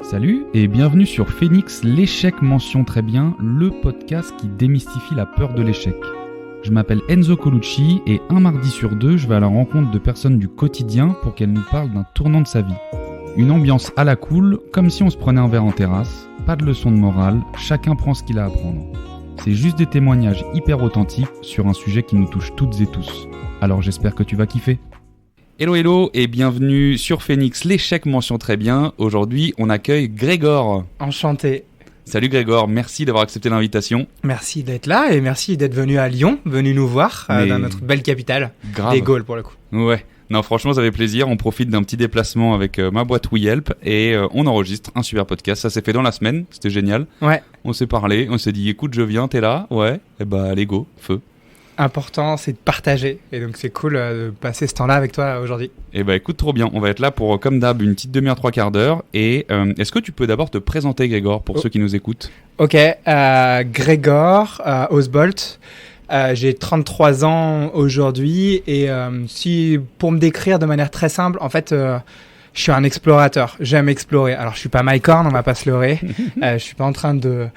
Salut et bienvenue sur Phoenix, l'échec mention très bien, le podcast qui démystifie la peur de l'échec. Je m'appelle Enzo Colucci et un mardi sur deux, je vais à la rencontre de personnes du quotidien pour qu'elles nous parlent d'un tournant de sa vie. Une ambiance à la cool, comme si on se prenait un verre en terrasse, pas de leçon de morale, chacun prend ce qu'il a à prendre. C'est juste des témoignages hyper authentiques sur un sujet qui nous touche toutes et tous. Alors j'espère que tu vas kiffer. Hello et bienvenue sur Phoenix, l'échec mention très bien. Aujourd'hui, on accueille Grégor. Enchanté. Salut Grégor, merci d'avoir accepté l'invitation. Merci d'être là et merci d'être venu à Lyon, venu nous voir dans notre belle capitale. Grave. Des Gaules pour le coup. Ouais, non franchement ça fait plaisir, on profite d'un petit déplacement avec ma boîte WeHelp et on enregistre un super podcast. Ça s'est fait dans la semaine, c'était génial. Ouais. On s'est parlé, on s'est dit écoute je viens, t'es là, ouais, et bah allez go, feu. Important, c'est de partager. Et donc, c'est cool de passer ce temps-là avec toi aujourd'hui. Eh ben, écoute, trop bien. On va être là pour, comme d'hab, une petite demi-heure, 3/4 d'heure. Et est-ce que tu peux d'abord te présenter, Grégor, pour ceux qui nous écoutent ? Ok, Grégor Osbolt. J'ai 33 ans aujourd'hui. Et pour me décrire de manière très simple, en fait... je suis un explorateur. J'aime explorer. Alors, je suis pas Mike Horn, on va pas se leurrer. Je suis pas en train de...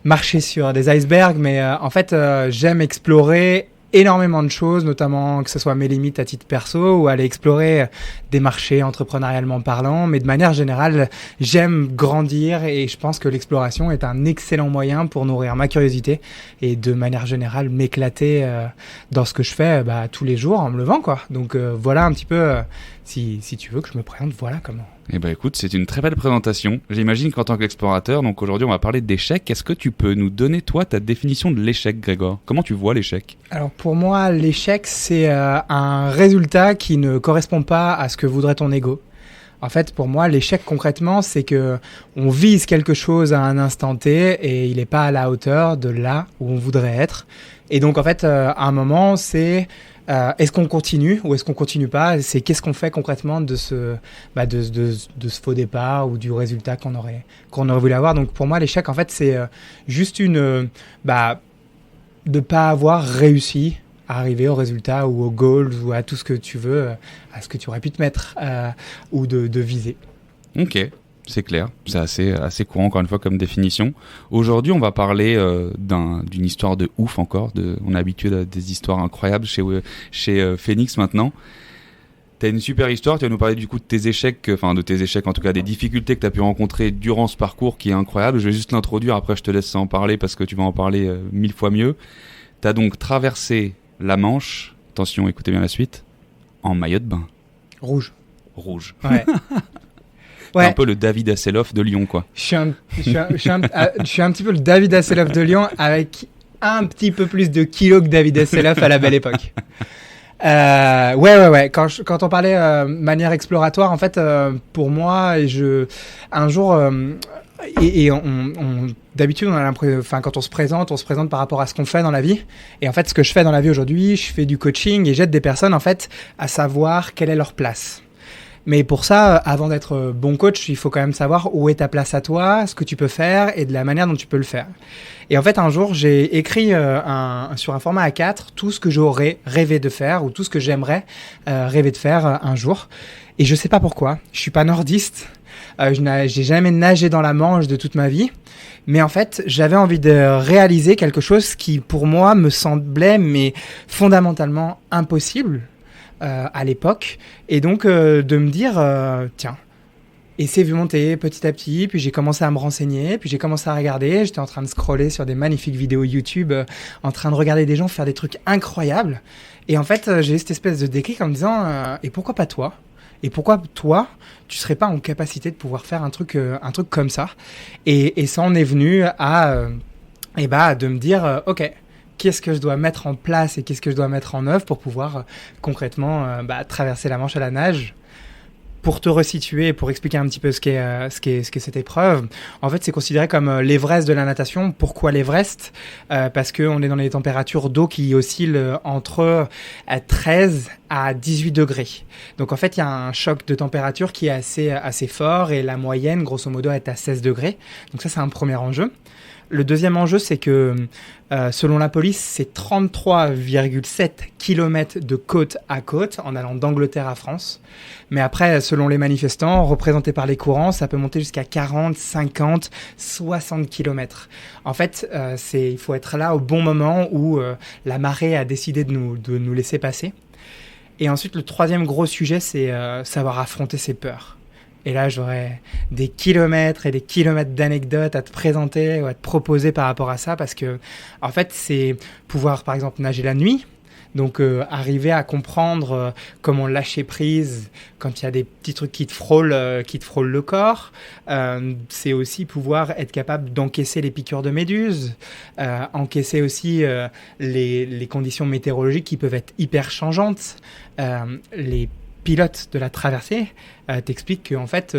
marcher sur des icebergs, mais en fait, j'aime explorer énormément de choses, notamment que ce soit mes limites à titre perso ou aller explorer des marchés entrepreneurialement parlant, mais de manière générale, j'aime grandir et je pense que l'exploration est un excellent moyen pour nourrir ma curiosité et de manière générale m'éclater dans ce que je fais tous les jours en me levant, quoi. Donc voilà un petit peu, si tu veux que je me présente, voilà comment. Eh ben écoute, c'est une très belle présentation. J'imagine qu'en tant qu'explorateur, donc aujourd'hui on va parler d'échec. Est-ce que tu peux nous donner toi ta définition de l'échec, Grégor ? Comment tu vois l'échec ? Alors pour moi, l'échec c'est un résultat qui ne correspond pas à ce que voudrait ton ego. En fait, pour moi, l'échec concrètement, c'est que on vise quelque chose à un instant T et il n'est pas à la hauteur de là où on voudrait être. Et donc en fait, à un moment, c'est est-ce qu'on continue ou est-ce qu'on continue pas ? C'est qu'est-ce qu'on fait concrètement de ce faux départ ou du résultat qu'on aurait voulu avoir. Donc pour moi, l'échec, en fait, c'est juste de pas avoir réussi à arriver au résultat ou aux goals ou à tout ce que tu veux, à ce que tu aurais pu te mettre ou de viser. Ok. C'est clair, c'est assez courant encore une fois comme définition. Aujourd'hui, on va parler d'une histoire de ouf encore. On est habitué à des histoires incroyables chez Phoenix maintenant. T'as une super histoire, tu vas nous parler du coup de tes échecs en tout cas des difficultés que tu as pu rencontrer durant ce parcours qui est incroyable. Je vais juste l'introduire, après je te laisse en parler parce que tu vas en parler 1000 fois mieux. Tu as donc traversé la Manche, attention écoutez bien la suite, en maillot de bain. Rouge. Ouais. Ouais. Un peu le David Hasselhoff de Lyon, quoi. Je suis un petit peu le David Hasselhoff de Lyon avec un petit peu plus de kilos que David Hasselhoff à la belle époque. Ouais. Quand on parlait manière exploratoire, en fait, pour moi, un jour, d'habitude, on a l'impression, quand on se présente par rapport à ce qu'on fait dans la vie. Et en fait, ce que je fais dans la vie aujourd'hui, je fais du coaching et j'aide des personnes, en fait, à savoir quelle est leur place. Mais pour ça, avant d'être bon coach, il faut quand même savoir où est ta place à toi, ce que tu peux faire et de la manière dont tu peux le faire. Et en fait, un jour, j'ai écrit sur un format A4 tout ce que j'aurais rêvé de faire ou tout ce que j'aimerais rêver de faire un jour. Et je sais pas pourquoi. Je suis pas nordiste. J'ai jamais nagé dans la Manche de toute ma vie. Mais en fait, j'avais envie de réaliser quelque chose qui, pour moi, me semblait mais fondamentalement impossible. À l'époque, et donc de me dire tiens, et c'est vu monter petit à petit, puis j'ai commencé à me renseigner, puis j'ai commencé à regarder, j'étais en train de scroller sur des magnifiques vidéos YouTube, en train de regarder des gens faire des trucs incroyables, et en fait j'ai eu cette espèce de déclic en me disant et pourquoi pas toi ? Et pourquoi toi, tu serais pas en capacité de pouvoir faire un truc comme ça ? Et ça en est venu à de me dire ok, qu'est-ce que je dois mettre en place et qu'est-ce que je dois mettre en œuvre pour pouvoir concrètement traverser la Manche à la nage. Pour te resituer et pour expliquer un petit peu ce qu'est cette épreuve, en fait, c'est considéré comme l'Everest de la natation. Pourquoi l'Everest ? Parce qu'on est dans des températures d'eau qui oscillent entre 13 à 18 degrés. Donc en fait, il y a un choc de température qui est assez fort et la moyenne, grosso modo, est à 16 degrés. Donc ça, c'est un premier enjeu. Le deuxième enjeu, c'est que selon la police, c'est 33,7 km de côte à côte en allant d'Angleterre à France. Mais après, selon les manifestants, représentés par les courants, ça peut monter jusqu'à 40, 50, 60 km. En fait, il faut être là au bon moment où la marée a décidé de nous laisser passer. Et ensuite, le troisième gros sujet, c'est savoir affronter ses peurs. Et là, j'aurais des kilomètres et des kilomètres d'anecdotes à te présenter ou à te proposer par rapport à ça parce que, en fait, c'est pouvoir, par exemple, nager la nuit. Donc, arriver à comprendre comment lâcher prise quand il y a des petits trucs qui te frôlent le corps. C'est aussi pouvoir être capable d'encaisser les piqûres de méduses, encaisser aussi les conditions météorologiques qui peuvent être hyper changeantes, les pilote de la traversée t'explique qu'en fait,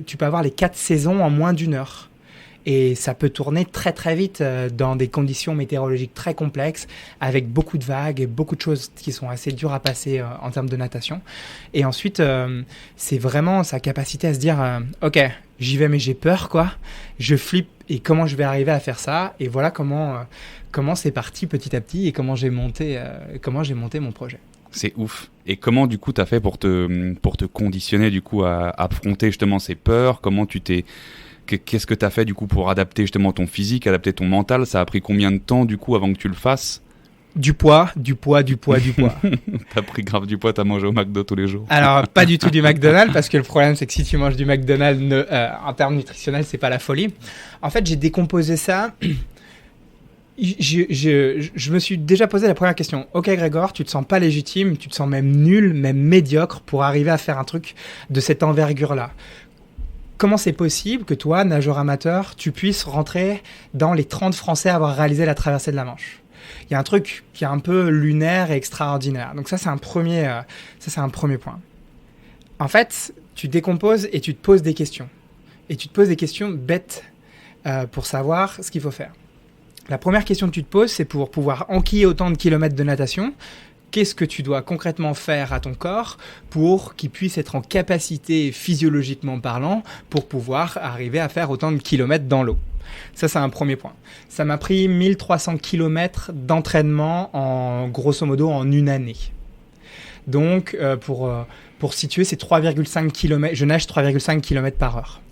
tu peux avoir les 4 saisons en moins d'1 heure. Et ça peut tourner très très vite dans des conditions météorologiques très complexes, avec beaucoup de vagues et beaucoup de choses qui sont assez dures à passer en termes de natation. Et ensuite, c'est vraiment sa capacité à se dire ok, j'y vais mais j'ai peur, quoi. Je flippe et comment je vais arriver à faire ça. Et voilà comment c'est parti petit à petit et comment j'ai monté mon projet. C'est ouf. Et comment du coup t'as fait pour te conditionner du coup à affronter justement ces peurs? Comment qu'est-ce que t'as fait du coup pour adapter justement ton physique, adapter ton mental? Ça a pris combien de temps du coup avant que tu le fasses? Du poids. T'as pris grave du poids, t'as mangé au McDo tous les jours? Alors, pas du tout du McDonald's, parce que le problème, c'est que si tu manges du McDonald's, en termes nutritionnels, c'est pas la folie. En fait, j'ai décomposé ça. Je me suis déjà posé la première question. Ok, Grégor, tu te sens pas légitime, tu te sens même nul, même médiocre pour arriver à faire un truc de cette envergure-là. Comment c'est possible que toi, nageur amateur, tu puisses rentrer dans les 30 Français à avoir réalisé la traversée de la Manche? Il y a un truc qui est un peu lunaire et extraordinaire. Donc ça, c'est un premier point. En fait, tu décomposes et tu te poses des questions. Et tu te poses des questions bêtes pour savoir ce qu'il faut faire. La première question que tu te poses, c'est pour pouvoir enquiller autant de kilomètres de natation, qu'est-ce que tu dois concrètement faire à ton corps pour qu'il puisse être en capacité, physiologiquement parlant, pour pouvoir arriver à faire autant de kilomètres dans l'eau. Ça, c'est un premier point. Ça m'a pris 1300 kilomètres d'entraînement grosso modo en 1 année. Donc, pour situer, c'est 3,5 km. Je nage 3,5 km par heure.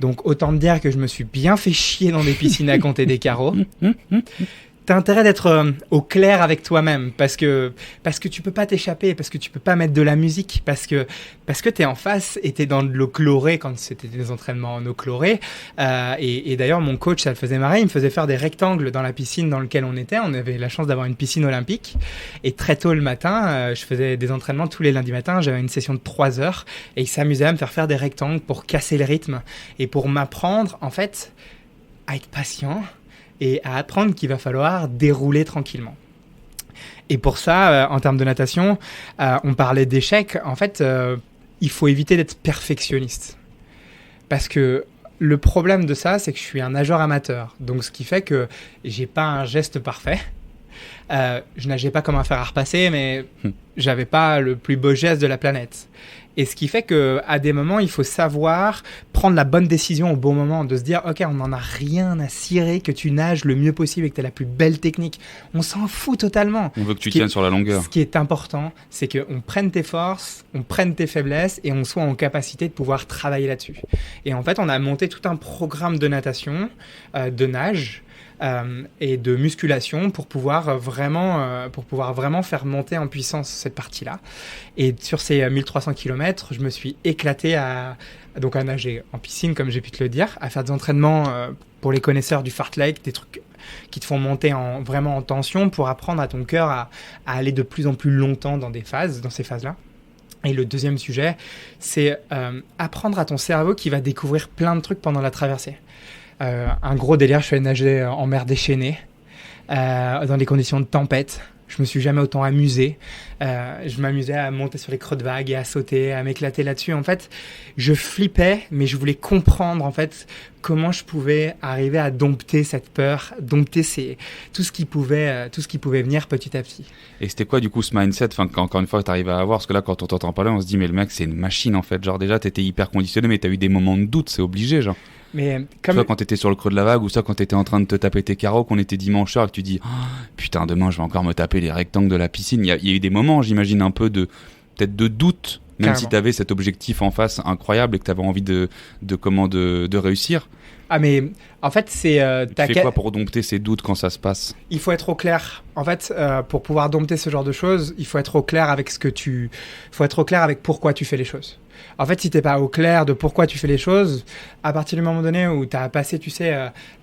Donc, autant te dire que je me suis bien fait chier dans des piscines à compter des carreaux. T'as intérêt d'être au clair avec toi-même parce que tu peux pas t'échapper, parce que tu peux pas mettre de la musique, parce que t'es en face et t'es dans de l'eau chlorée quand c'était des entraînements en eau chlorée. Et d'ailleurs, mon coach, ça le faisait marrer, il me faisait faire des rectangles dans la piscine dans laquelle on était. On avait la chance d'avoir une piscine olympique. Et très tôt le matin, je faisais des entraînements tous les lundis matins. J'avais une session de 3 heures et il s'amusait à me faire des rectangles pour casser le rythme et pour m'apprendre, en fait, à être patient et à apprendre qu'il va falloir dérouler tranquillement. Et pour ça, en termes de natation, on parlait d'échec. En fait, il faut éviter d'être perfectionniste. Parce que le problème de ça, c'est que je suis un nageur amateur. Donc, ce qui fait que j'ai pas un geste parfait. Je nageais pas comme un fer à repasser, mais j'avais pas le plus beau geste de la planète. Et ce qui fait qu'à des moments, il faut savoir prendre la bonne décision au bon moment, de se dire « Ok, on n'en a rien à cirer que tu nages le mieux possible et que tu as la plus belle technique. » On s'en fout totalement. On veut que tu tiennes sur la longueur. Ce qui est important, c'est qu'on prenne tes forces, on prenne tes faiblesses et on soit en capacité de pouvoir travailler là-dessus. Et en fait, on a monté tout un programme de natation, de nage, et de musculation pour pouvoir vraiment faire monter en puissance cette partie-là. Et sur ces 1300 km, je me suis éclaté à nager en piscine, comme j'ai pu te le dire, à faire des entraînements pour les connaisseurs du fartlek, des trucs qui te font monter vraiment en tension pour apprendre à ton cœur à aller de plus en plus longtemps dans ces phases-là. Et le deuxième sujet, c'est apprendre à ton cerveau qui va découvrir plein de trucs pendant la traversée. Un gros délire, je suis allé nager en mer déchaînée, dans des conditions de tempête. Je me suis jamais autant amusé. Je m'amusais à monter sur les creux de vagues et à sauter, à m'éclater là-dessus. En fait, je flippais, mais je voulais comprendre en fait comment je pouvais arriver à dompter cette peur, dompter tout ce qui pouvait venir petit à petit. Et c'était quoi du coup ce mindset, encore une fois, tu arrives à avoir, parce que là quand on t'entend parler, on se dit mais le mec c'est une machine en fait, genre déjà t'étais hyper conditionné, mais t'as eu des moments de doute, c'est obligé genre. Mais comme... Soit quand t'étais sur le creux de la vague, ou ça quand t'étais en train de te taper tes carreaux, qu'on était dimanche soir et que tu dis oh, putain demain je vais encore me taper les rectangles de la piscine. Il y a eu des moments, j'imagine, un peu peut-être de doute, même Carrément. si t'avais cet objectif en face incroyable et que t'avais envie de réussir. Ah mais en fait c'est... tu fais quoi pour dompter ces doutes quand ça se passe? Il faut être au clair. En fait, pour pouvoir dompter ce genre de choses, il faut être au clair avec faut être au clair avec pourquoi tu fais les choses. En fait, si t'es pas au clair de pourquoi tu fais les choses, à partir du moment donné où t'as passé, tu sais,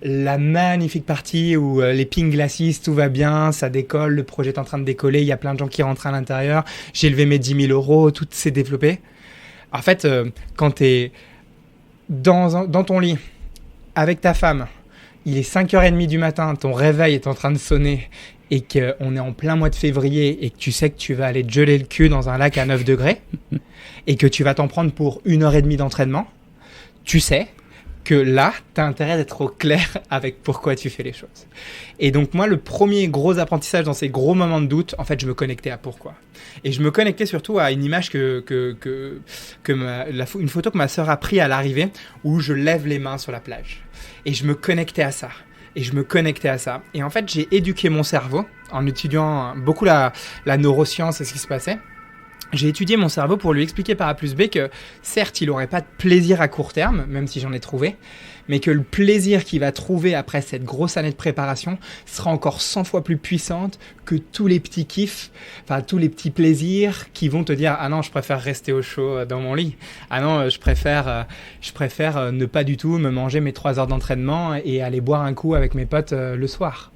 la magnifique partie où les ping glacis, tout va bien, ça décolle, le projet est en train de décoller, il y a plein de gens qui rentrent à l'intérieur, j'ai levé mes 10 000 €, tout s'est développé. En fait, quand t'es dans ton lit, avec ta femme, il est 5h30 du matin, ton réveil est en train de sonner et qu'on est en plein mois de février et que tu sais que tu vas aller te geler le cul dans un lac à 9 degrés et que tu vas t'en prendre pour 1h30 d'entraînement, tu sais que là, tu as intérêt d'être au clair avec pourquoi tu fais les choses. Et donc moi, le premier gros apprentissage dans ces gros moments de doute, en fait, je me connectais à pourquoi. Et je me connectais surtout à une image une photo que ma sœur a prise à l'arrivée où je lève les mains sur la plage. Et je me connectais à ça. Et en fait, j'ai éduqué mon cerveau en étudiant beaucoup la neuroscience et ce qui se passait. J'ai étudié mon cerveau pour lui expliquer par A plus B que certes, il n'aurait pas de plaisir à court terme, même si j'en ai trouvé, mais que le plaisir qu'il va trouver après cette grosse année de préparation sera encore 100 fois plus puissante que tous les petits kiffs, enfin tous les petits plaisirs qui vont te dire « Ah non, je préfère rester au chaud dans mon lit. Ah non, je préfère ne pas du tout me manger mes 3 heures d'entraînement et aller boire un coup avec mes potes le soir. »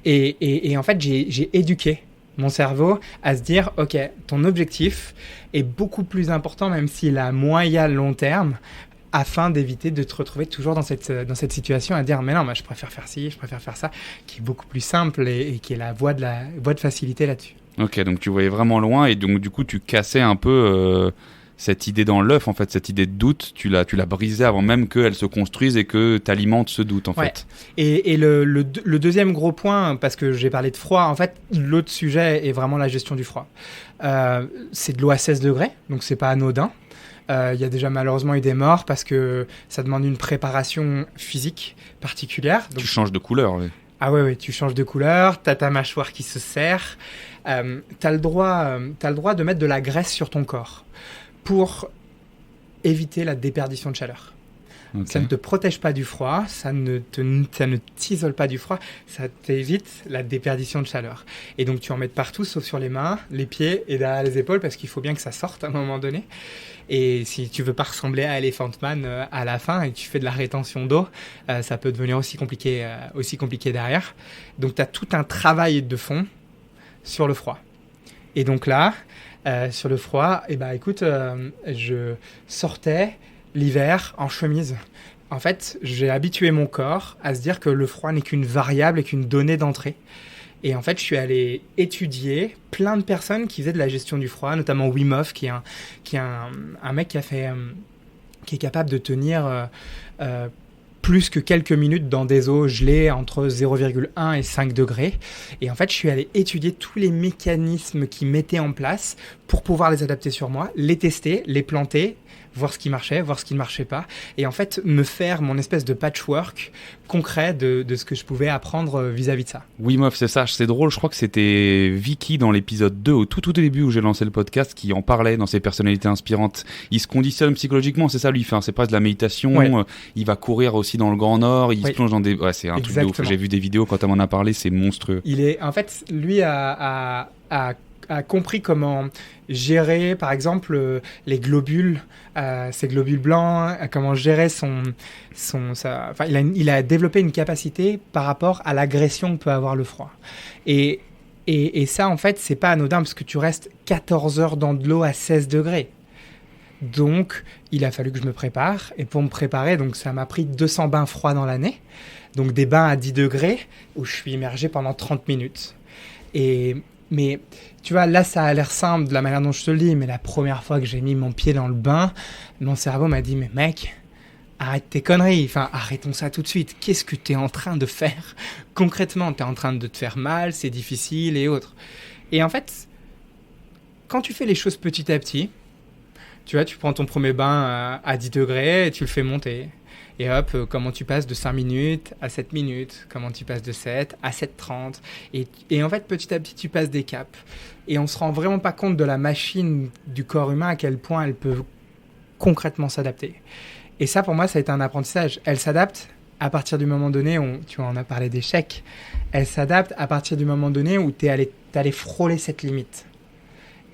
Et en fait, j'ai éduqué mon cerveau à se dire « Ok, ton objectif est beaucoup plus important, même s'il est à moyen long terme, afin d'éviter de te retrouver toujours dans cette situation à dire « Mais non, moi, je préfère faire ci, je préfère faire ça », qui est beaucoup plus simple et qui est la voie de facilité là-dessus. Ok, donc tu voyais vraiment loin et donc du coup, tu cassais un peu cette idée dans l'œuf, en fait, cette idée de doute, tu l'as brisée avant même qu'elle se construise et que tu alimentes ce doute, en fait. Et le deuxième gros point, parce que j'ai parlé de froid, en fait, l'autre sujet est vraiment la gestion du froid. C'est de l'eau à 16 degrés, donc c'est pas anodin. Il y a déjà malheureusement eu des morts parce que ça demande une préparation physique particulière. Donc... Tu changes de couleur, oui. Ah ouais, tu changes de couleur, t'as ta mâchoire qui se serre, t'as le droit de mettre de la graisse sur ton corps pour éviter la déperdition de chaleur. Okay. Ça ne te protège pas du froid, ça ne t'isole pas du froid, ça t'évite la déperdition de chaleur. Et donc tu en mets partout, sauf sur les mains, les pieds et derrière les épaules, parce qu'il faut bien que ça sorte à un moment donné. Et si tu veux pas ressembler à Elephant Man à la fin et que tu fais de la rétention d'eau, ça peut devenir aussi compliqué derrière. Donc tu as tout un travail de fond sur le froid. Et donc là, sur le froid, écoute, je sortais l'hiver en chemise. En fait, j'ai habitué mon corps à se dire que le froid n'est qu'une variable et qu'une donnée d'entrée. Et en fait, je suis allé étudier plein de personnes qui faisaient de la gestion du froid, notamment Wim Hof, qui est un mec qui est capable de tenir plus que quelques minutes dans des eaux gelées entre 0,1 et 5 degrés. Et en fait, je suis allé étudier tous les mécanismes qu'ils mettaient en place pour pouvoir les adapter sur moi, les tester, les planter, voir ce qui marchait, voir ce qui ne marchait pas, et en fait me faire mon espèce de patchwork concret de ce que je pouvais apprendre vis-à-vis de ça. Wim Hof, c'est ça, c'est drôle, je crois que c'était Vicky dans l'épisode 2, au tout début où j'ai lancé le podcast, qui en parlait dans ses personnalités inspirantes. Il se conditionne psychologiquement, c'est ça lui, c'est pas de la méditation, ouais. Il va courir aussi dans le Grand Nord, il se plonge dans des... Ouais, c'est un truc de ouf, j'ai vu des vidéos quand elle m'en a parlé, c'est monstrueux. En fait, lui a compris comment gérer, par exemple, les globules, ces globules blancs, comment gérer il a développé une capacité par rapport à l'agression que peut avoir le froid. Et ça, en fait, c'est pas anodin parce que tu restes 14 heures dans de l'eau à 16 degrés. Donc, il a fallu que je me prépare. Et pour me préparer, donc, ça m'a pris 200 bains froids dans l'année. Donc, des bains à 10 degrés où je suis immergé pendant 30 minutes. Mais tu vois, là, ça a l'air simple de la manière dont je te le dis, mais la première fois que j'ai mis mon pied dans le bain, mon cerveau m'a dit, mais mec, arrête tes conneries, enfin, arrêtons ça tout de suite. Qu'est-ce que tu es en train de faire concrètement? Tu es en train de te faire mal, c'est difficile et autres. Et en fait, quand tu fais les choses petit à petit, tu vois, tu prends ton premier bain à 10 degrés et tu le fais monter. Et hop, comment tu passes de 5 minutes à 7 minutes, comment tu passes de 7 à 7,30. Et en fait, petit à petit, tu passes des caps. Et on ne se rend vraiment pas compte de la machine du corps humain, à quel point elle peut concrètement s'adapter. Et ça, pour moi, ça a été un apprentissage. Elle s'adapte à partir du moment donné où, tu vois, on a parlé d'échec, elle s'adapte à partir du moment donné où tu es allé frôler cette limite.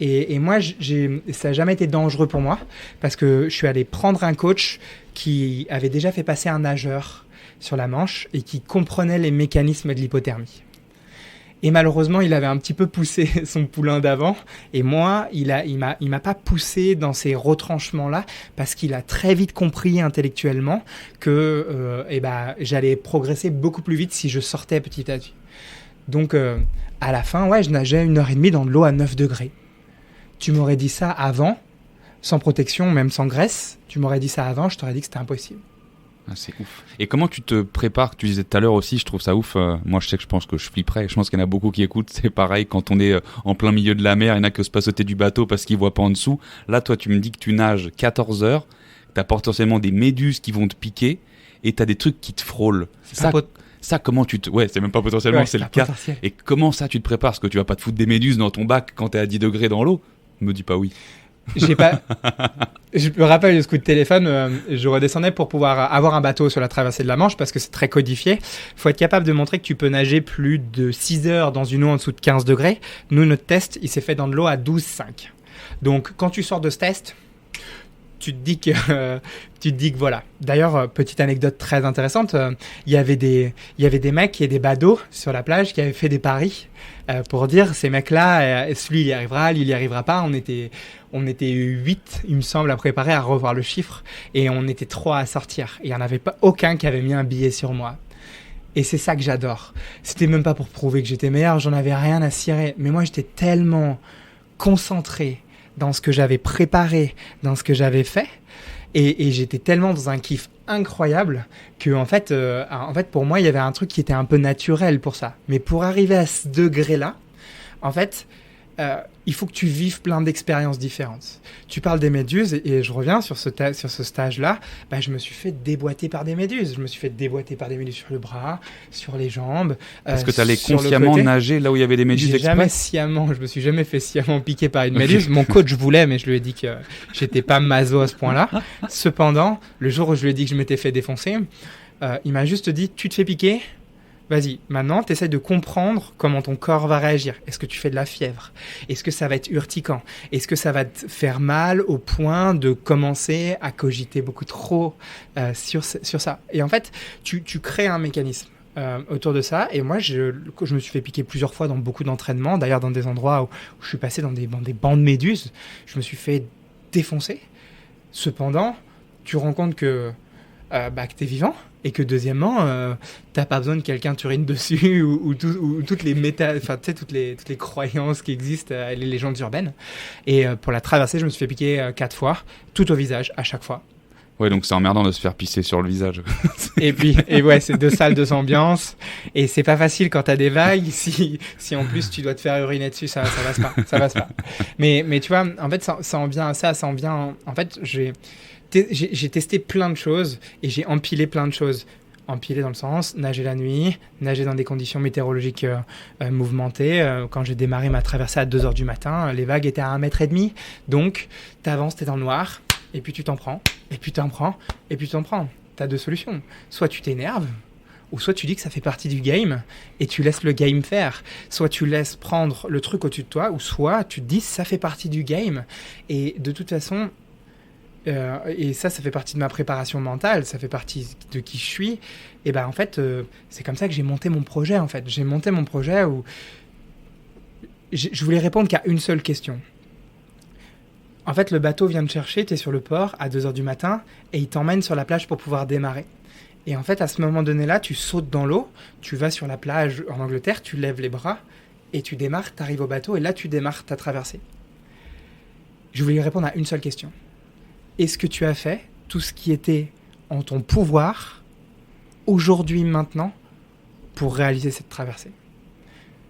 Et moi, ça n'a jamais été dangereux pour moi parce que je suis allé prendre un coach qui avait déjà fait passer un nageur sur la Manche et qui comprenait les mécanismes de l'hypothermie. Et malheureusement, il avait un petit peu poussé son poulain d'avant. Et moi, il m'a pas poussé dans ces retranchements-là parce qu'il a très vite compris intellectuellement que j'allais progresser beaucoup plus vite si je sortais petit à petit. Donc, à la fin, ouais, je nageais 1h30 dans de l'eau à 9 degrés. Tu m'aurais dit ça avant, sans protection, même sans graisse. Tu m'aurais dit ça avant, je t'aurais dit que c'était impossible. Ah, c'est ouf. Et comment tu te prépares? Tu disais tout à l'heure aussi, je trouve ça ouf. Moi, je pense que je flipperais. Je pense qu'il y en a beaucoup qui écoutent. C'est pareil quand on est en plein milieu de la mer, il y en a qui osent pas sauter du bateau parce qu'ils voient pas en dessous. Là, toi, tu me dis que tu nages 14 heures, t'as potentiellement des méduses qui vont te piquer et t'as des trucs qui te frôlent. Ça, comment tu te... Ouais, c'est même pas potentiellement, c'est le cas. Potentiel. Et comment ça, tu te prépares? Parce que tu vas pas te foutre des méduses dans ton bac quand t'es à 10 degrés dans l'eau. Me dis pas oui. Je me rappelle de ce coup de téléphone, je redescendais pour pouvoir avoir un bateau sur la traversée de la Manche parce que c'est très codifié. Il faut être capable de montrer que tu peux nager plus de 6 heures dans une eau en dessous de 15 degrés. Nous, notre test, il s'est fait dans de l'eau à 12,5. Donc, quand tu sors de ce test, tu te dis que voilà. D'ailleurs, petite anecdote très intéressante, il y avait des mecs et des badauds sur la plage qui avaient fait des paris pour dire ces mecs-là, lui il y arrivera, lui il y arrivera pas. On était 8, il me semble, à préparer, à revoir le chiffre, et on était 3 à sortir. Et il n'y en avait pas aucun qui avait mis un billet sur moi. Et c'est ça que j'adore. C'était même pas pour prouver que j'étais meilleur, j'en avais rien à cirer. Mais moi, j'étais tellement concentré dans ce que j'avais préparé, dans ce que j'avais fait, et j'étais tellement dans un kiff incroyable que en fait, pour moi, il y avait un truc qui était un peu naturel pour ça. Mais pour arriver à ce degré-là, en fait, il faut que tu vives plein d'expériences différentes. Tu parles des méduses et je reviens sur ce stage-là. Je me suis fait déboîter par des méduses. Je me suis fait déboîter par des méduses sur le bras, sur les jambes. Est-ce que tu allais consciemment nager là où il y avait des méduses exprès? Je me suis jamais fait sciemment piquer par une méduse. Okay. Mon coach voulait, mais je lui ai dit que j'étais pas maso à ce point-là. Cependant, le jour où je lui ai dit que je m'étais fait défoncer, il m'a juste dit, tu te fais piquer? Vas-y, maintenant, tu essaies de comprendre comment ton corps va réagir. Est-ce que tu fais de la fièvre? Est-ce que ça va être urticant? Est-ce que ça va te faire mal au point de commencer à cogiter beaucoup trop sur ça? Et en fait, tu crées un mécanisme autour de ça. Et moi, je me suis fait piquer plusieurs fois dans beaucoup d'entraînements. D'ailleurs, dans des endroits où je suis passé dans des bancs de méduses, je me suis fait défoncer. Cependant, tu rends compte que tu es vivant. Et que deuxièmement, t'as pas besoin de quelqu'un t'urine dessus ou toutes les toutes les croyances qui existent, les légendes urbaines. Et pour la traversée, je me suis fait piquer 4 fois, tout au visage, à chaque fois. Ouais, donc c'est emmerdant de se faire pisser sur le visage. et ouais, c'est 2 salles, 2 ambiances. Et c'est pas facile quand t'as des vagues. Si en plus tu dois te faire uriner dessus, ça passe pas. Mais tu vois, en fait, ça en vient à ça, en fait, j'ai testé plein de choses et j'ai empilé plein de choses. Empilé dans le sens, nager la nuit, nager dans des conditions météorologiques mouvementées. Quand j'ai démarré ma traversée à 2h du matin, les vagues étaient à 1,5 m. Donc, t'avances, t'es dans le noir, et puis tu t'en prends, et puis t'en prends, et puis t'en prends. T'as 2 solutions. Soit tu t'énerves, ou soit tu dis que ça fait partie du game, et tu laisses le game faire. Soit tu laisses prendre le truc au-dessus de toi, ou soit tu te dis ça fait partie du game. Et de toute façon... et ça fait partie de ma préparation mentale, ça fait partie de qui je suis. Et en fait, c'est comme ça que j'ai monté mon projet. En fait, j'ai monté mon projet où je voulais répondre qu'à une seule question. En fait, le bateau vient te chercher, t'es sur le port à 2h du matin et il t'emmène sur la plage pour pouvoir démarrer. Et en fait, à ce moment donné-là, tu sautes dans l'eau, tu vas sur la plage en Angleterre, tu lèves les bras et tu démarres, tu arrives au bateau, et là, tu démarres ta traversée. Je voulais répondre à une seule question. Est-ce que tu as fait tout ce qui était en ton pouvoir, aujourd'hui, maintenant, pour réaliser cette traversée?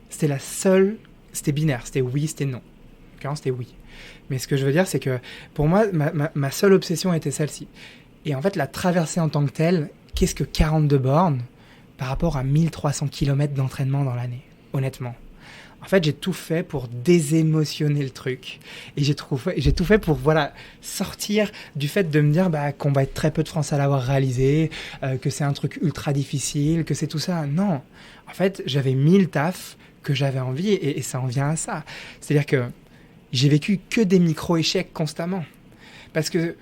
C'était la seule... C'était binaire, c'était oui, c'était non. Quand c'était oui. Mais ce que je veux dire, c'est que pour moi, ma seule obsession était celle-ci. Et en fait, la traversée en tant que telle, qu'est-ce que 42 bornes par rapport à 1300 km d'entraînement dans l'année, honnêtement? En fait, j'ai tout fait pour désémotionner le truc. Et j'ai tout fait pour sortir du fait de me dire qu'on va être très peu de France à l'avoir réalisé, que c'est un truc ultra difficile, que c'est tout ça. Non. En fait, j'avais mis le taf que j'avais envie et ça en vient à ça. C'est-à-dire que j'ai vécu que des micro-échecs constamment. Parce que,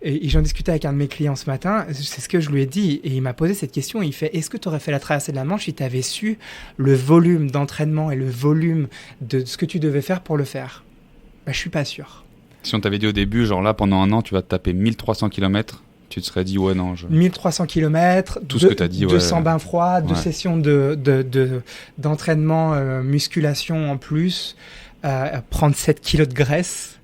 et j'en discutais avec un de mes clients ce matin, c'est ce que je lui ai dit, et il m'a posé cette question, il fait, est-ce que tu aurais fait la traversée de la Manche si tu avais su le volume d'entraînement et le volume de ce que tu devais faire pour le faire? Je suis pas sûr. Si on t'avait dit au début, genre là, pendant un an, tu vas te taper 1300 km, tu te serais dit, ouais, non. 1300 km, tout ce que t'as dit, 200 bains froids, 2 sessions d'entraînement, musculation en plus, prendre 7 kilos de graisse.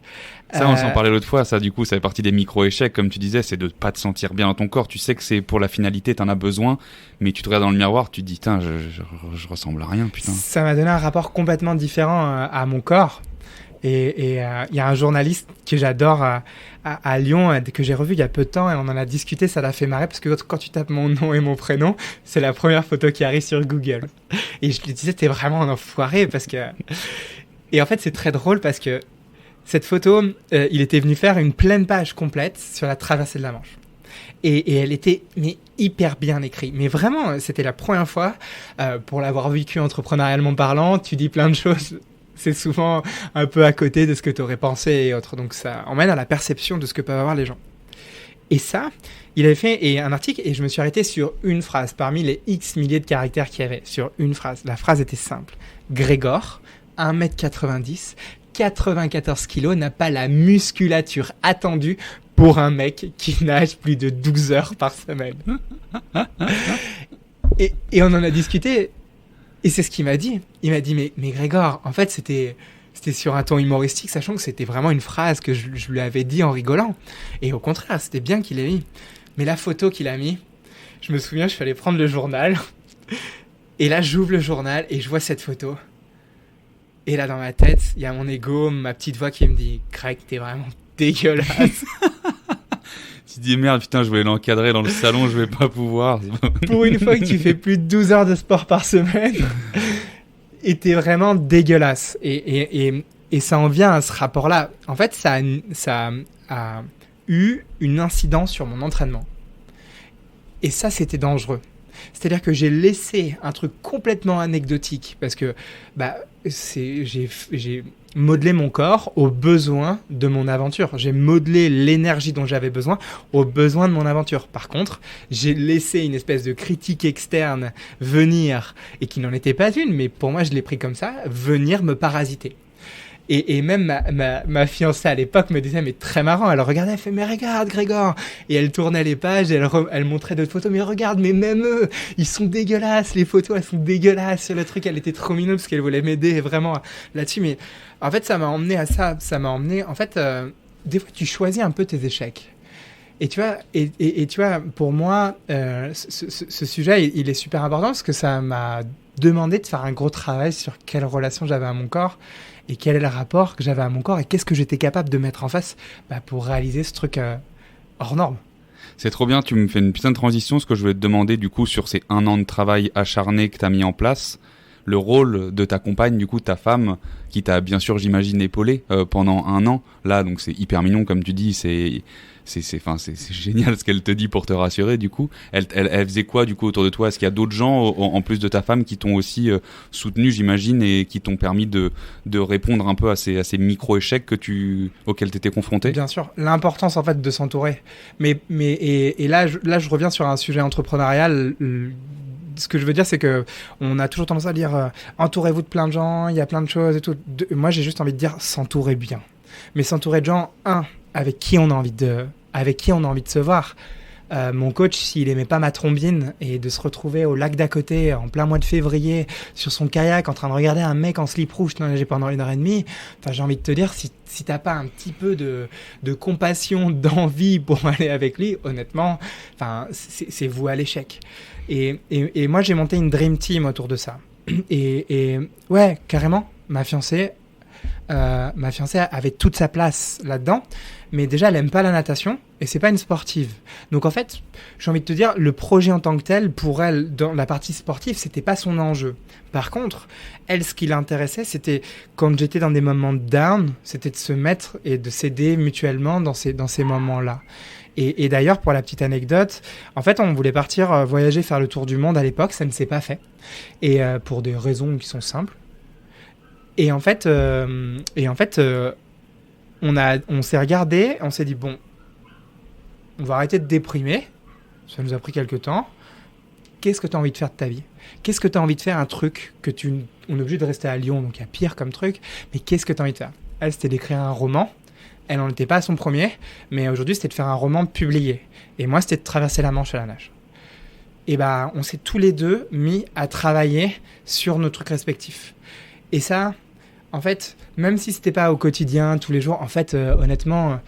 Ça, on s'en parlait l'autre fois, ça, du coup, ça fait partie des micro-échecs, comme tu disais, c'est de pas te sentir bien dans ton corps. Tu sais que c'est pour la finalité, t'en as besoin, mais tu te regardes dans le miroir, tu te dis, putain, je ressemble à rien, putain. Ça m'a donné un rapport complètement différent à mon corps. Et il y a un journaliste que j'adore à Lyon, que j'ai revu il y a peu de temps, et on en a discuté, ça l'a fait marrer, parce que quand tu tapes mon nom et mon prénom, c'est la première photo qui arrive sur Google. Et je lui disais, t'es vraiment un enfoiré, parce que... Et en fait, c'est très drôle, parce que cette photo, il était venu faire une pleine page complète sur la traversée de la Manche. Et elle était hyper bien écrite. Mais vraiment, c'était la première fois, pour l'avoir vécu entrepreneurialement parlant, tu dis plein de choses. C'est souvent un peu à côté de ce que tu aurais pensé et autres. Donc ça emmène à la perception de ce que peuvent avoir les gens. Et ça, il avait fait un article et je me suis arrêté sur une phrase, parmi les X milliers de caractères qu'il y avait, sur une phrase. La phrase était simple. Grégor, 1m90, 94 kilos, n'a pas la musculature attendue pour un mec qui nage plus de 12 heures par semaine. Et on en a discuté, et c'est ce qu'il m'a dit. Il m'a dit, mais Grégor, en fait, c'était sur un ton humoristique, sachant que c'était vraiment une phrase que je lui avais dit en rigolant. Et au contraire, c'était bien qu'il ait mis. Mais la photo qu'il a mis, je me souviens, je suis allé prendre le journal, et là, j'ouvre le journal, et je vois cette photo. Et là, dans ma tête, il y a mon ego, ma petite voix qui me dit « Greg, t'es vraiment dégueulasse !» Tu te dis « Merde, putain, je voulais l'encadrer dans le salon, je vais pas pouvoir. » Pour une fois que tu fais plus de 12 heures de sport par semaine, et t'es vraiment dégueulasse. Et ça en vient à ce rapport-là. En fait, ça a eu une incidence sur mon entraînement. Et ça, c'était dangereux. C'est-à-dire que j'ai laissé un truc complètement anecdotique parce que j'ai modelé mon corps aux besoins de mon aventure. J'ai modelé l'énergie dont j'avais besoin aux besoins de mon aventure. Par contre, j'ai laissé une espèce de critique externe venir, et qui n'en était pas une, mais pour moi je l'ai pris comme ça, venir me parasiter. Et même ma fiancée à l'époque me disait, mais très marrant, elle regardait, elle fait, mais regarde Grégor, et elle tournait les pages, et elle montrait d'autres photos, mais regarde, mais même eux, ils sont dégueulasses, les photos, elles sont dégueulasses sur le truc, elle était trop mignonne parce qu'elle voulait m'aider vraiment là-dessus. Mais en fait, ça m'a emmené à ça, en fait, des fois tu choisis un peu tes échecs. Et tu vois, et tu vois, pour moi, ce sujet, il est super important parce que ça m'a demandé de faire un gros travail sur quelle relation j'avais à mon corps et quel est le rapport que j'avais à mon corps et qu'est-ce que j'étais capable de mettre en face pour réaliser ce truc hors norme. C'est trop bien, tu me fais une putain de transition. Ce que je voulais te demander, du coup, sur ces 1 an de travail acharné que tu as mis en place, le rôle de ta compagne, du coup, ta femme, qui t'a bien sûr, j'imagine, épaulé pendant 1 an. Là, donc c'est hyper mignon, comme tu dis, c'est génial ce qu'elle te dit pour te rassurer, du coup. Elle faisait quoi, du coup, autour de toi? Est-ce qu'il y a d'autres gens, en plus de ta femme, qui t'ont aussi soutenu, j'imagine, et qui t'ont permis de répondre un peu à ces micro-échecs auxquels tu étais confronté? Bien sûr, l'importance, en fait, de s'entourer. Et là, je reviens sur un sujet entrepreneurial. Ce que je veux dire, c'est que on a toujours tendance à dire entourez-vous de plein de gens, il y a plein de choses et tout. Moi, j'ai juste envie de dire s'entourer bien. Mais s'entourer de gens, avec qui on a envie de se voir. Mon coach, s'il aimait pas ma trombine et de se retrouver au lac d'à côté en plein mois de février sur son kayak en train de regarder un mec en slip rouge nager pendant 1h30, enfin, j'ai envie de te dire, si t'as pas un petit peu de compassion, d'envie pour aller avec lui, honnêtement, enfin, c'est voué à l'échec. Et moi, j'ai monté une dream team autour de ça. Et ouais, carrément, ma fiancée avait toute sa place là-dedans, mais déjà elle aime pas la natation et c'est pas une sportive. Donc en fait, j'ai envie de te dire, le projet en tant que tel, pour elle, dans la partie sportive, c'était pas son enjeu. Par contre, elle, ce qui l'intéressait, c'était quand j'étais dans des moments de down, c'était de se mettre et de s'aider mutuellement dans ces moments-là. Et d'ailleurs, pour la petite anecdote, en fait, on voulait partir voyager, faire le tour du monde à l'époque, ça ne s'est pas fait. Et pour des raisons qui sont simples. Et en fait, on s'est regardé, on s'est dit, bon, on va arrêter de déprimer. Ça nous a pris quelques temps. Qu'est-ce que tu as envie de faire de ta vie ? Qu'est-ce que tu as envie de faire, un truc que on est obligé de rester à Lyon, donc il y a pire comme truc, mais qu'est-ce que tu as envie de faire ? Elle, c'était d'écrire un roman. Elle n'en était pas à son premier, mais aujourd'hui, c'était de faire un roman publié. Et moi, c'était de traverser la Manche à la nage. Et bah, on s'est tous les deux mis à travailler sur nos trucs respectifs. Et ça, en fait, même si c'était pas au quotidien, tous les jours, en fait, honnêtement,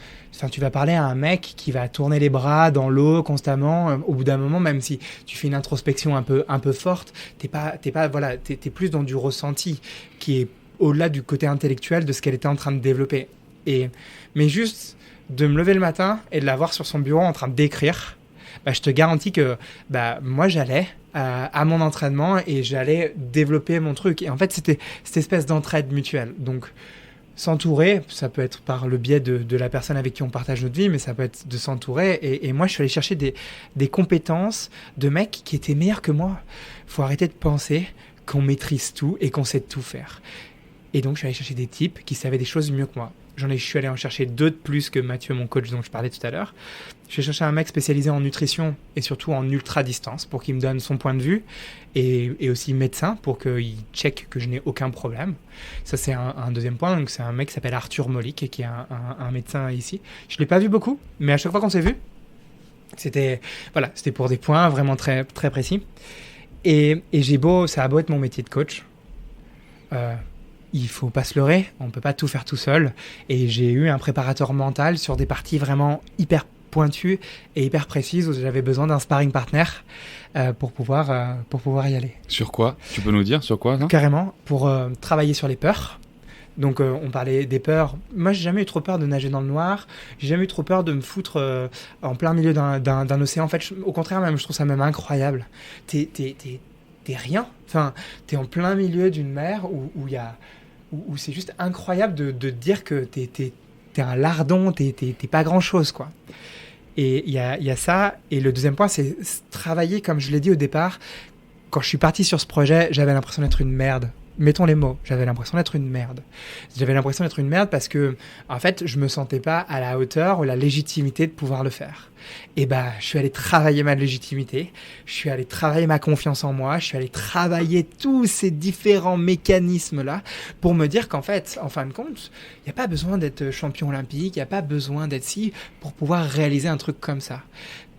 tu vas parler à un mec qui va tourner les bras dans l'eau constamment. Au bout d'un moment, même si tu fais une introspection un peu forte, t'es plus dans du ressenti qui est au-delà du côté intellectuel de ce qu'elle était en train de développer. Mais juste de me lever le matin et de la voir sur son bureau en train d'écrire, bah, je te garantis que moi j'allais à mon entraînement et j'allais développer mon truc. Et en fait, c'était cette espèce d'entraide mutuelle. Donc, s'entourer, ça peut être par le biais de la personne avec qui on partage notre vie, mais ça peut être de s'entourer. Et moi, je suis allé chercher des compétences de mecs qui étaient meilleurs que moi. Faut arrêter de penser qu'on maîtrise tout et qu'on sait tout faire. Et donc, je suis allé chercher des types qui savaient des choses mieux que moi. Je suis allé en chercher 2 de plus que Mathieu, mon coach dont je parlais tout à l'heure. J'ai cherché un mec spécialisé en nutrition et surtout en ultra-distance pour qu'il me donne son point de vue et aussi médecin pour qu'il check que je n'ai aucun problème. Ça, c'est un deuxième point. Donc, c'est un mec qui s'appelle Arthur Molik qui est un médecin ici. Je ne l'ai pas vu beaucoup, mais à chaque fois qu'on s'est vu, c'était pour des points vraiment très, très précis. Et ça a beau être mon métier de coach. Il faut pas se leurrer, on peut pas tout faire tout seul. Et j'ai eu un préparateur mental sur des parties vraiment hyper pointues et hyper précises où j'avais besoin d'un sparring partner pour pouvoir y aller. Sur quoi ? Tu peux nous dire sur quoi ? Carrément, pour travailler sur les peurs. Donc on parlait des peurs. Moi, j'ai jamais eu trop peur de nager dans le noir. J'ai jamais eu trop peur de me foutre en plein milieu d'un océan. En fait, au contraire, même, je trouve ça même incroyable. T'es rien. Enfin, t'es en plein milieu d'une mer où c'est juste incroyable de dire que t'es un lardon, t'es pas grand-chose, quoi. Et il y a ça. Et le deuxième point, c'est travailler, comme je l'ai dit au départ, quand je suis parti sur ce projet, j'avais l'impression d'être une merde. Mettons les mots, j'avais l'impression d'être une merde. J'avais l'impression d'être une merde parce que, en fait, je me sentais pas à la hauteur ou la légitimité de pouvoir le faire. Et je suis allé travailler ma légitimité, je suis allé travailler ma confiance en moi, je suis allé travailler tous ces différents mécanismes-là pour me dire qu'en fait, en fin de compte, il n'y a pas besoin d'être champion olympique, il n'y a pas besoin d'être ci pour pouvoir réaliser un truc comme ça.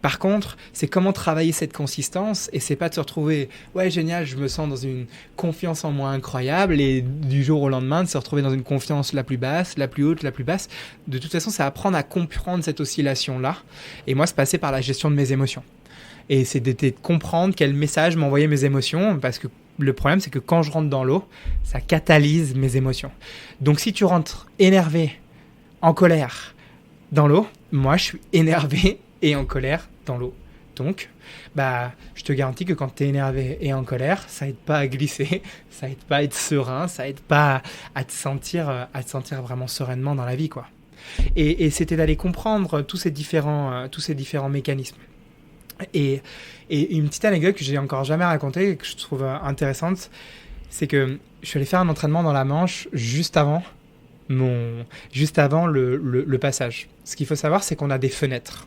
Par contre, c'est comment travailler cette consistance et c'est pas de se retrouver « ouais, génial, je me sens dans une confiance en moi incroyable » et du jour au lendemain de se retrouver dans une confiance la plus basse, la plus haute, la plus basse. De toute façon, c'est apprendre à comprendre cette oscillation-là. Et moi, c'est passer par la gestion de mes émotions. Et c'est de comprendre quel message m'envoyaient mes émotions parce que le problème, c'est que quand je rentre dans l'eau, ça catalyse mes émotions. Donc, si tu rentres énervé, en colère, dans l'eau, moi, je suis énervé et en colère dans l'eau. Donc, je te garantis que quand tu es énervé et en colère, ça aide pas à glisser, ça aide pas à être serein, ça aide pas à te sentir vraiment sereinement dans la vie, quoi. Et c'était d'aller comprendre tous ces différents mécanismes. Et une petite anecdote que j'ai encore jamais racontée et que je trouve intéressante, c'est que je suis allé faire un entraînement dans la Manche juste avant le passage. Ce qu'il faut savoir, c'est qu'on a des fenêtres.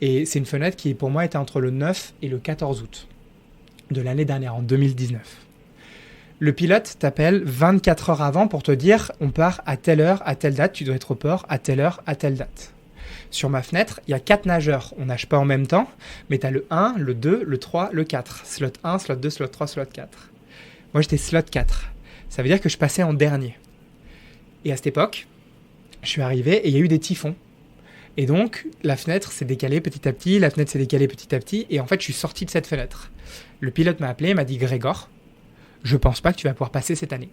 Et c'est une fenêtre qui, pour moi, était entre le 9 et le 14 août de l'année dernière, en 2019. Le pilote t'appelle 24 heures avant pour te dire « on part à telle heure, à telle date, tu dois être au port à telle heure, à telle date ». Sur ma fenêtre, il y a 4 nageurs. On nage pas en même temps, mais tu as le 1, le 2, le 3, le 4. Slot 1, slot 2, slot 3, slot 4. Moi, j'étais slot 4. Ça veut dire que je passais en dernier. Et à cette époque, je suis arrivé et il y a eu des typhons. Et donc, la fenêtre s'est décalée petit à petit, la fenêtre s'est décalée petit à petit, et en fait, je suis sorti de cette fenêtre. Le pilote m'a appelé et m'a dit « Grégor, je pense pas que tu vas pouvoir passer cette année. »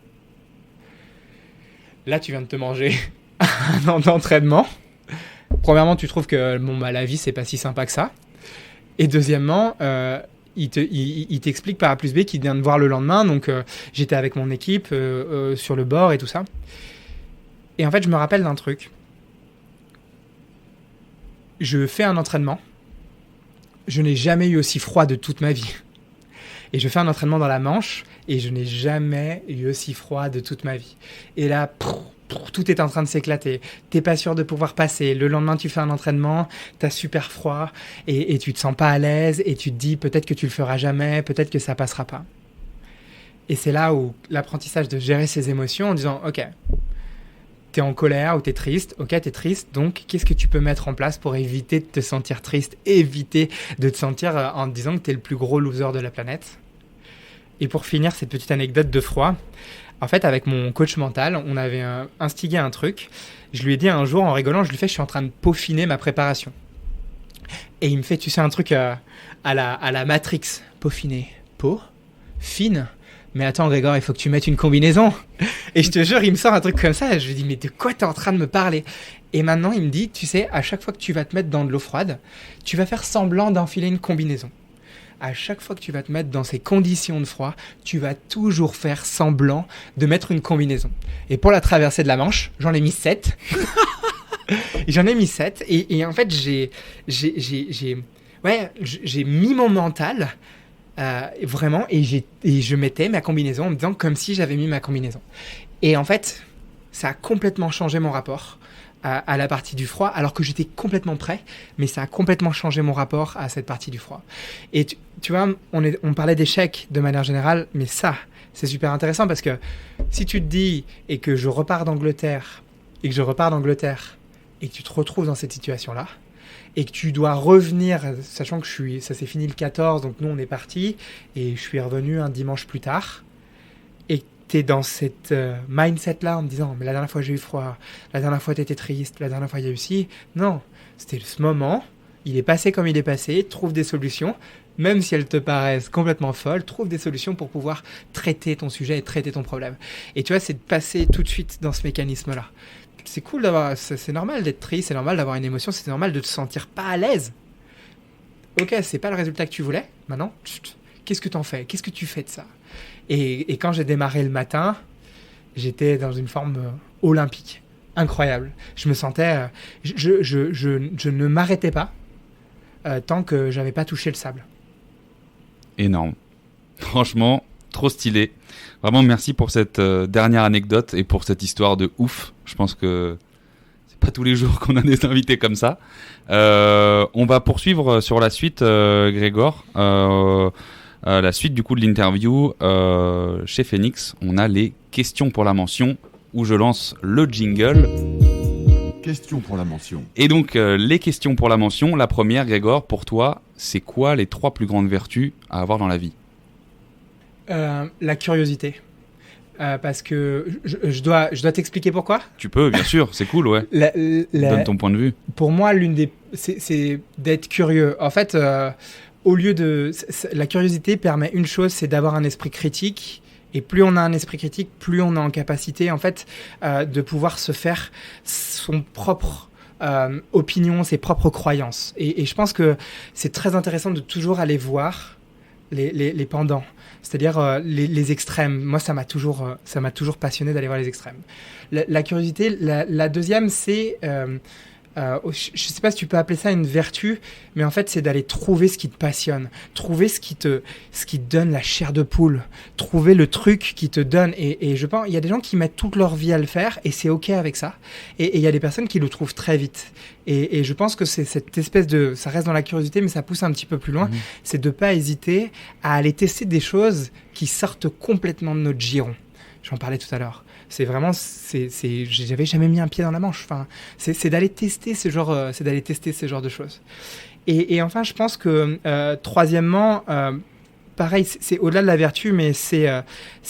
Là, tu viens de te manger un an d'entraînement. Premièrement, tu trouves que la vie, c'est pas si sympa que ça. Et deuxièmement, il t'explique par A plus B qu'il vient de voir le lendemain. Donc, j'étais avec mon équipe sur le bord et tout ça. Et en fait, je me rappelle d'un truc. Je fais un entraînement. Je n'ai jamais eu aussi froid de toute ma vie. Et je fais un entraînement dans la Manche et je n'ai jamais eu aussi froid de toute ma vie. Et là, tout est en train de s'éclater. T'es pas sûr de pouvoir passer. Le lendemain, tu fais un entraînement, t'as super froid et tu te sens pas à l'aise et tu te dis peut-être que tu le feras jamais, peut-être que ça passera pas. Et c'est là où l'apprentissage de gérer ses émotions en disant ok, t'es en colère ou t'es triste, ok, t'es triste, donc qu'est-ce que tu peux mettre en place pour éviter de te sentir triste, éviter de te sentir en te disant que t'es le plus gros loser de la planète. Et pour finir cette petite anecdote de froid, en fait avec mon coach mental, on avait instigé un truc, je lui ai dit un jour en rigolant, je suis en train de peaufiner ma préparation. Et il me fait, tu sais, un truc à la Matrix, peaufiner, peau, fine. Mais attends Grégor, il faut que tu mettes une combinaison. Et je te jure, il me sort un truc comme ça. Je lui dis, mais de quoi t'es en train de me parler? Et maintenant, il me dit, tu sais, à chaque fois que tu vas te mettre dans de l'eau froide, tu vas faire semblant d'enfiler une combinaison. À chaque fois que tu vas te mettre dans ces conditions de froid, tu vas toujours faire semblant de mettre une combinaison. Et pour la traversée de la Manche, j'en ai mis 7. J'en ai mis 7. Et en fait, j'ai mis mon mental... vraiment, et je mettais ma combinaison en me disant comme si j'avais mis ma combinaison. Et en fait, ça a complètement changé mon rapport à la partie du froid, alors que j'étais complètement prêt, mais ça a complètement changé mon rapport à cette partie du froid. Et tu vois, on parlait d'échecs de manière générale, mais ça, c'est super intéressant parce que si tu te dis et que je repars d'Angleterre, et que tu te retrouves dans cette situation-là, et que tu dois revenir, sachant que ça s'est fini le 14, donc nous on est partis, et je suis revenu un dimanche plus tard, et tu es dans cette mindset-là en me disant, mais la dernière fois j'ai eu froid, la dernière fois t'étais triste, la dernière fois il y a eu ci. Non, c'était ce moment, il est passé comme il est passé, trouve des solutions, même si elles te paraissent complètement folles, trouve des solutions pour pouvoir traiter ton sujet et traiter ton problème. Et tu vois, c'est de passer tout de suite dans ce mécanisme-là. C'est cool c'est normal d'être triste, c'est normal d'avoir une émotion, c'est normal de te sentir pas à l'aise. Ok, c'est pas le résultat que tu voulais. Maintenant, qu'est-ce que t'en fais? Qu'est-ce que tu fais de ça? Et quand j'ai démarré le matin, j'étais dans une forme olympique, incroyable. Je me sentais, je ne m'arrêtais pas tant que j'avais pas touché le sable. Énorme. Franchement, trop stylé. Vraiment, merci pour cette dernière anecdote et pour cette histoire de ouf. Je pense que c'est pas tous les jours qu'on a des invités comme ça. On va poursuivre sur la suite, Grégor. La suite du coup de l'interview chez Phoenix. On a les questions pour la mention où je lance le jingle. Questions pour la mention. Et donc, les questions pour la mention. La première, Grégor, pour toi, c'est quoi les 3 plus grandes vertus à avoir dans la vie? La curiosité. Parce que je dois t'expliquer pourquoi. Tu peux, bien sûr, c'est cool, ouais. Donne ton point de vue. Pour moi, c'est d'être curieux. En fait, au lieu de... La curiosité permet une chose, c'est d'avoir un esprit critique. Et plus on a un esprit critique, plus on est en capacité, en fait, de pouvoir se faire son propre... opinion, ses propres croyances. Et je pense que c'est très intéressant de toujours aller voir les pendants, c'est-à-dire les extrêmes. Moi, ça m'a toujours passionné d'aller voir les extrêmes. La curiosité, la deuxième, c'est... je ne sais pas si tu peux appeler ça une vertu, mais en fait, c'est d'aller trouver ce qui te passionne, trouver ce qui te donne la chair de poule, trouver le truc qui te donne. Et je pense, il y a des gens qui mettent toute leur vie à le faire, et c'est OK avec ça. Et il y a des personnes qui le trouvent très vite. Et je pense que c'est cette espèce de... Ça reste dans la curiosité, mais ça pousse un petit peu plus loin. C'est de ne pas hésiter à aller tester des choses qui sortent complètement de notre giron. J'en parlais tout à l'heure. J'avais jamais mis un pied dans la Manche. Enfin, c'est d'aller tester ce genre de choses. Et enfin, je pense que troisièmement, pareil, c'est au-delà de la vertu, mais c'est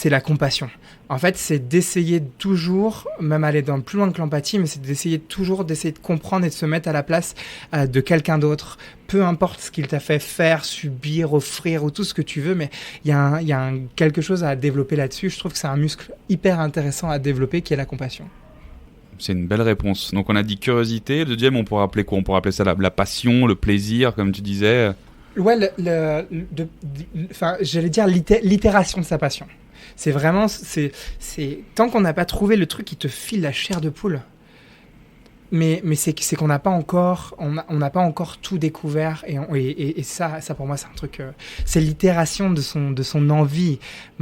la compassion. En fait, c'est d'essayer toujours, même aller plus loin que l'empathie, mais c'est d'essayer de comprendre et de se mettre à la place de quelqu'un d'autre. Peu importe ce qu'il t'a fait faire, subir, offrir ou tout ce que tu veux, mais il y a quelque chose à développer là-dessus. Je trouve que c'est un muscle hyper intéressant à développer qui est la compassion. C'est une belle réponse. Donc on a dit curiosité. Le deuxième, on pourrait appeler quoi ? On pourrait appeler ça la passion, le plaisir, comme tu disais. Ouais, j'allais dire l'itération de sa passion. C'est vraiment, c'est tant qu'on n'a pas trouvé le truc qui te file la chair de poule. Mais c'est qu'on n'a pas encore, on n'a pas encore tout découvert et ça pour moi c'est un truc, c'est l'itération de son envie.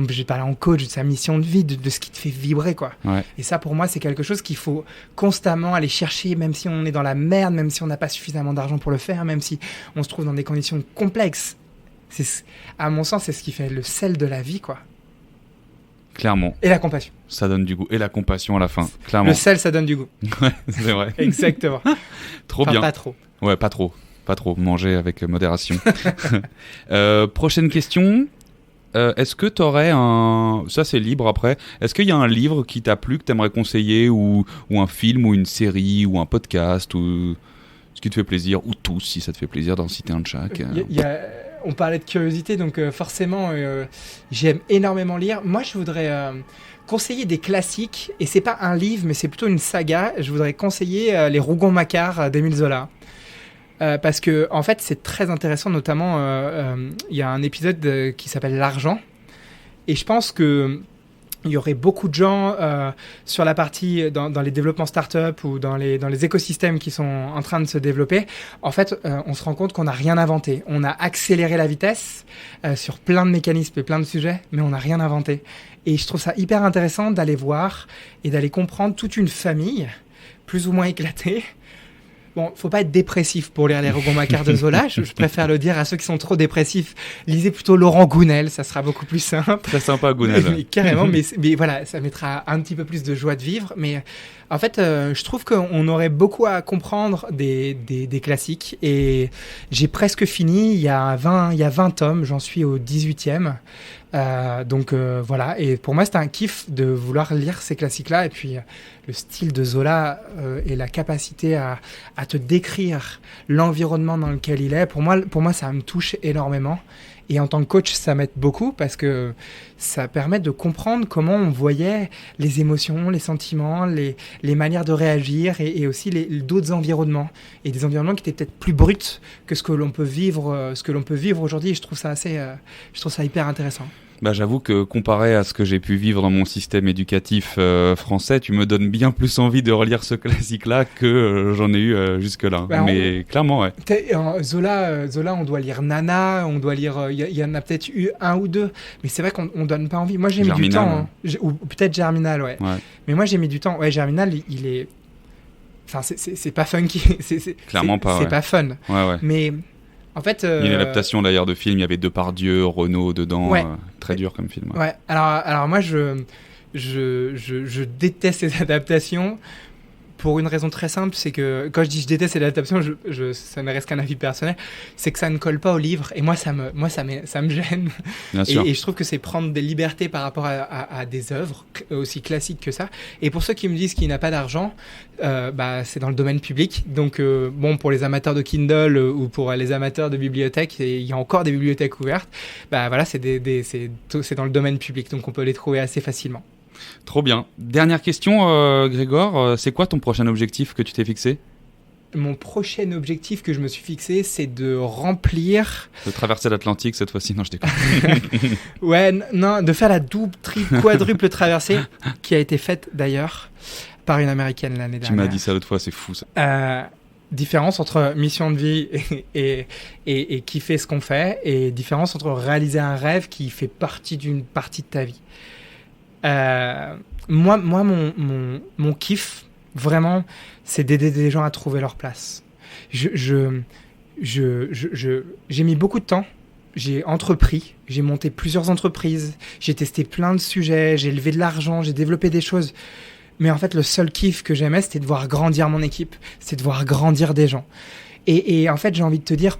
J'ai parlé en coach de sa mission de vie, de ce qui te fait vibrer quoi. Ouais. Et ça pour moi c'est quelque chose qu'il faut constamment aller chercher, même si on est dans la merde, même si on n'a pas suffisamment d'argent pour le faire, même si on se trouve dans des conditions complexes. À mon sens c'est ce qui fait le sel de la vie quoi. Clairement. Et la compassion. Ça donne du goût. Et la compassion à la fin, clairement. Le sel, ça donne du goût. Ouais, c'est vrai. Exactement. Trop bien. Pas trop. Ouais, pas trop. Manger avec modération. Prochaine question. Est-ce que tu aurais ça c'est libre après, est-ce qu'il y a un livre qui t'a plu, que tu aimerais conseiller, ou un film, ou une série, ou un podcast, ou ce qui te fait plaisir, ou tous, si ça te fait plaisir d'en citer un de chaque. On parlait de curiosité, donc forcément, j'aime énormément lire. Moi, je voudrais conseiller des classiques, et c'est pas un livre, mais c'est plutôt une saga. Je voudrais conseiller Les Rougon-Macquart d'Émile Zola. Parce que, en fait, c'est très intéressant, notamment, il y a un épisode qui s'appelle L'argent, et je pense que il y aurait beaucoup de gens sur la partie dans les développements start-up ou dans les écosystèmes qui sont en train de se développer. En fait, on se rend compte qu'on n'a rien inventé. On a accéléré la vitesse sur plein de mécanismes et plein de sujets, mais on n'a rien inventé. Et je trouve ça hyper intéressant d'aller voir et d'aller comprendre toute une famille, plus ou moins éclatée. Bon, faut pas être dépressif pour lire Les Rougon-Macquart de Zola. Je préfère le dire à ceux qui sont trop dépressifs. Lisez plutôt Laurent Gounel, ça sera beaucoup plus simple. Très sympa, Gounel. Mais carrément, mais voilà, ça mettra un petit peu plus de joie de vivre. Mais en fait, je trouve qu'on aurait beaucoup à comprendre des classiques. Et j'ai presque fini. Il y a 20 tomes, j'en suis au 18e. Donc voilà, et pour moi c'était un kiff de vouloir lire ces classiques-là, et puis le style de Zola et la capacité à te décrire l'environnement dans lequel il est, pour moi ça me touche énormément, et en tant que coach ça m'aide beaucoup parce que ça permet de comprendre comment on voyait les émotions, les sentiments, les manières de réagir, et aussi d'autres environnements, et des environnements qui étaient peut-être plus bruts que ce que l'on peut vivre aujourd'hui, et je trouve ça hyper intéressant. Bah, j'avoue que comparé à ce que j'ai pu vivre dans mon système éducatif français, tu me donnes bien plus envie de relire ce classique-là que j'en ai eu jusque-là. Bah, mais clairement, ouais. Zola, on doit lire Nana, on doit lire... Il y en a peut-être eu un ou deux, mais c'est vrai qu'on donne pas envie. Moi, j'ai mis du temps. Hein. Ou peut-être Germinal, ouais. Mais moi, j'ai mis du temps. Ouais, Germinal, il est... Enfin, c'est pas funky. Clairement pas, c'est pas fun. Ouais. Mais... En fait, il y a une adaptation d'ailleurs de film, il y avait Depardieu, Renaud dedans, ouais. Très dur comme film. Ouais. Alors moi je déteste ces adaptations pour une raison très simple, c'est que quand je dis je déteste ces adaptations, ça ne reste qu'un avis personnel, c'est que ça ne colle pas au livre, et moi ça me gêne. Et je trouve que c'est prendre des libertés par rapport à des œuvres aussi classiques que ça. Et pour ceux qui me disent qu'il n'a pas d'argent, c'est dans le domaine public. Donc bon, pour les amateurs de Kindle ou pour les amateurs de bibliothèques, il y a encore des bibliothèques ouvertes. Voilà, c'est dans le domaine public, donc on peut les trouver assez facilement. Trop bien. Dernière question, Grégoire, c'est quoi ton prochain objectif que tu t'es fixé ? Mon prochain objectif que je me suis fixé, c'est de remplir... De traverser l'Atlantique cette fois-ci, non je déconne. Ouais, non, de faire la double, triple, quadruple traversée, qui a été faite d'ailleurs par une Américaine l'année dernière. Tu m'as dit ça l'autre fois, c'est fou ça. Différence entre mission de vie et kiffer ce qu'on fait, et différence entre réaliser un rêve qui fait partie d'une partie de ta vie. Moi, mon kiff, vraiment, c'est d'aider des gens à trouver leur place. J'ai mis beaucoup de temps j'ai entrepris, j'ai monté plusieurs entreprises, j'ai testé plein de sujets, j'ai levé de l'argent, j'ai développé des choses. Mais en fait, le seul kiff que j'aimais, c'était de voir grandir mon équipe, c'était de voir grandir des gens. Et en fait, j'ai envie de te dire,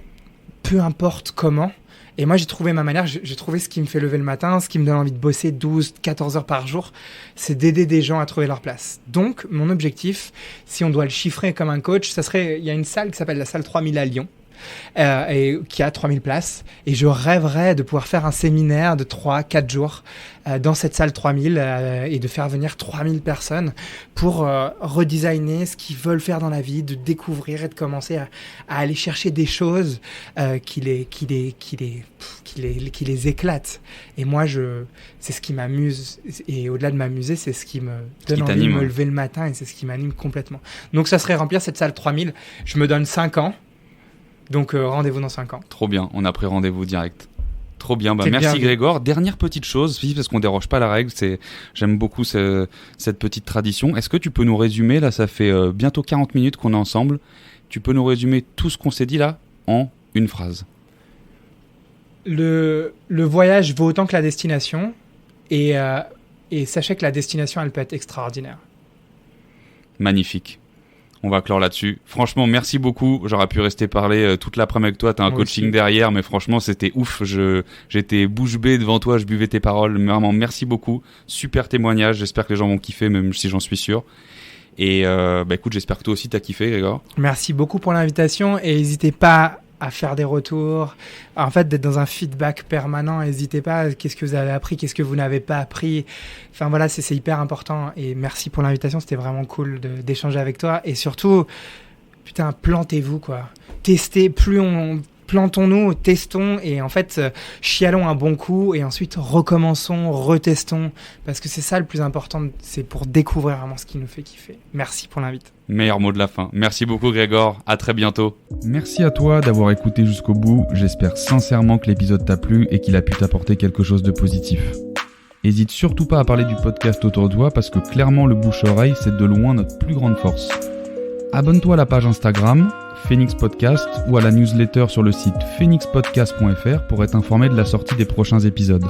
peu importe comment, et moi j'ai trouvé ma manière, j'ai trouvé ce qui me fait lever le matin, ce qui me donne envie de bosser 12, 14 heures par jour, c'est d'aider des gens à trouver leur place. Donc, mon objectif, si on doit le chiffrer comme un coach, ça serait, il y a une salle qui s'appelle la salle 3000 à Lyon, et qui a 3000 places, et je rêverais de pouvoir faire un séminaire de 3-4 jours dans cette salle 3000 et de faire venir 3000 personnes pour redesigner ce qu'ils veulent faire dans la vie, de découvrir et de commencer à aller chercher des choses qui les éclatent. Et moi, c'est ce qui m'amuse, et au-delà de m'amuser, c'est ce qui me donne envie de me lever le matin, et c'est ce qui m'anime complètement. Donc ça serait remplir cette salle 3000. Je me donne 5 ans. Donc rendez-vous dans 5 ans. Trop bien, on a pris rendez-vous direct. Trop bien, merci Grégoire. Dernière petite chose, parce qu'on déroge pas la règle, j'aime beaucoup cette petite tradition. Est-ce que tu peux nous résumer, là ça fait bientôt 40 minutes qu'on est ensemble, tu peux nous résumer tout ce qu'on s'est dit là en une phrase? Le voyage vaut autant que la destination, et sachez que la destination elle peut être extraordinaire. Magnifique. On va clore là-dessus. Franchement, merci beaucoup. J'aurais pu rester parler toute l'après-midi avec toi. T'as un coaching derrière, mais franchement, c'était ouf. J'étais bouche bée devant toi, je buvais tes paroles. Mais vraiment, merci beaucoup. Super témoignage. J'espère que les gens vont kiffer, même si j'en suis sûr. Et écoute, j'espère que toi aussi t'as kiffé, Grégoire. Merci beaucoup pour l'invitation, et n'hésitez pas à faire des retours, en fait d'être dans un feedback permanent. N'hésitez pas, qu'est-ce que vous avez appris, qu'est-ce que vous n'avez pas appris, enfin voilà, c'est hyper important, et merci pour l'invitation, c'était vraiment cool d'échanger avec toi, et surtout, putain, plantez-vous quoi, testez, plantons-nous, testons, et en fait, chialons un bon coup, et ensuite recommençons, retestons, parce que c'est ça le plus important, c'est pour découvrir vraiment ce qui nous fait kiffer. Merci pour l'invite. Meilleur mot de la fin. Merci beaucoup Grégoire, à très bientôt. Merci à toi d'avoir écouté jusqu'au bout, j'espère sincèrement que l'épisode t'a plu et qu'il a pu t'apporter quelque chose de positif. N'hésite surtout pas à parler du podcast autour de toi, parce que clairement le bouche-oreille c'est de loin notre plus grande force. Abonne-toi à la page Instagram Phoenix Podcast ou à la newsletter sur le site phoenixpodcast.fr pour être informé de la sortie des prochains épisodes.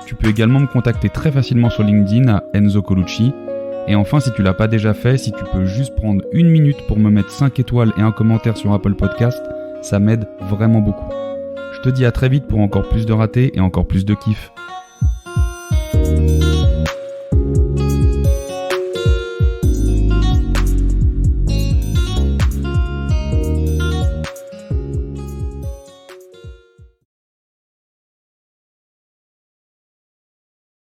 Tu peux également me contacter très facilement sur LinkedIn à Enzo Colucci. Et enfin, si tu l'as pas déjà fait, si tu peux juste prendre 1 minute pour me mettre 5 étoiles et un commentaire sur Apple Podcast, ça m'aide vraiment beaucoup. Je te dis à très vite pour encore plus de ratés et encore plus de kiff.